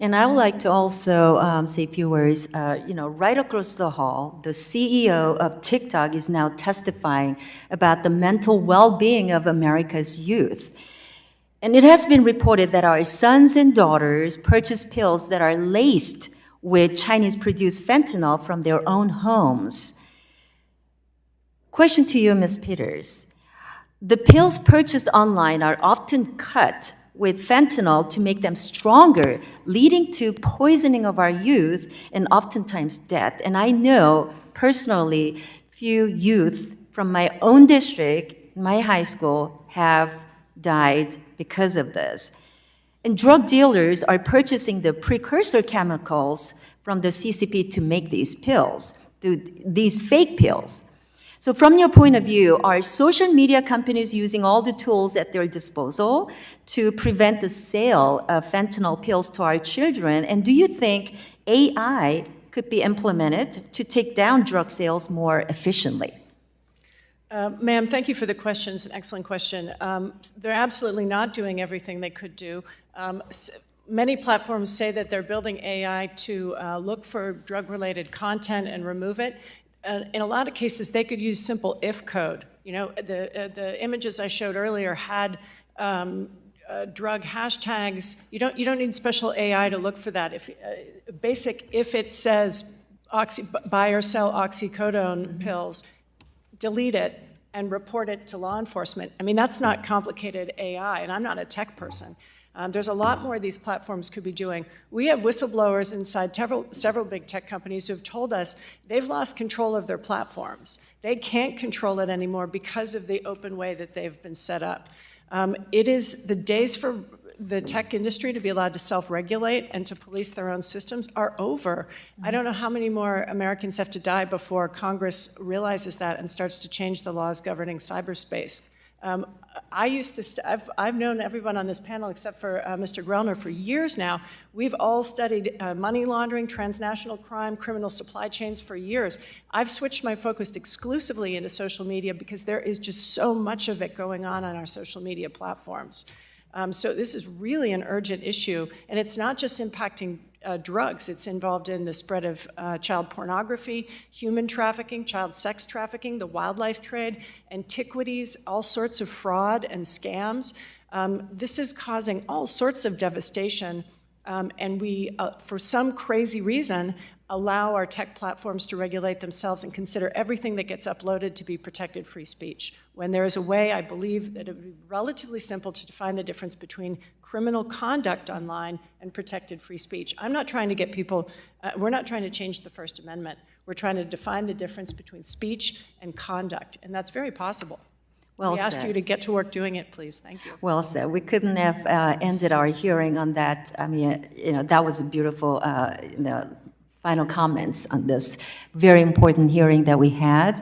And I would like to also say a few words. Right across the hall, the CEO of TikTok is now testifying about the mental well-being of America's youth. And it has been reported that our sons and daughters purchase pills that are laced with Chinese-produced fentanyl from their own homes. Question to you, Ms. Peters. The pills purchased online are often cut with fentanyl to make them stronger, leading to poisoning of our youth and oftentimes death. And I know personally few youth from my own district, my high school, have died because of this. And drug dealers are purchasing the precursor chemicals from the CCP to make these pills, these fake pills. So from your point of view, are social media companies using all the tools at their disposal to prevent the sale of fentanyl pills to our children? And do you think AI could be implemented to take down drug sales more efficiently? Ma'am, thank you for the question. It's an excellent question. They're absolutely not doing everything they could do. Many platforms say that they're building AI to look for drug-related content and remove it. In a lot of cases, they could use simple if code. The images I showed earlier had drug hashtags. You don't need special AI to look for that. If it says buy or sell oxycodone pills, delete it and report it to law enforcement. I mean, that's not complicated AI, and I'm not a tech person. There's a lot more these platforms could be doing. We have whistleblowers inside several big tech companies who have told us they've lost control of their platforms. They can't control it anymore because of the open way that they've been set up. It is the days for the tech industry to be allowed to self-regulate and to police their own systems are over. I don't know how many more Americans have to die before Congress realizes that and starts to change the laws governing cyberspace. I've known everyone on this panel except for Mr. Grellner for years now. We've all studied money laundering, transnational crime, criminal supply chains for years. I've switched my focus exclusively into social media because there is just so much of it going on our social media platforms. So this is really an urgent issue, and it's not just impacting drugs. It's involved in the spread of child pornography, human trafficking, child sex trafficking, the wildlife trade, antiquities, all sorts of fraud and scams. This is causing all sorts of devastation, and we, for some crazy reason, allow our tech platforms to regulate themselves and consider everything that gets uploaded to be protected free speech, when there is a way, I believe, that it would be relatively simple to define the difference between criminal conduct online and protected free speech. I'm not trying to get people, we're not trying to change the First Amendment. We're trying to define the difference between speech and conduct, and that's very possible. Well we ask said. you to get to work doing it, please. Thank you. Well said. We couldn't have ended our hearing on that. I mean, that was a beautiful final comments on this very important hearing that we had.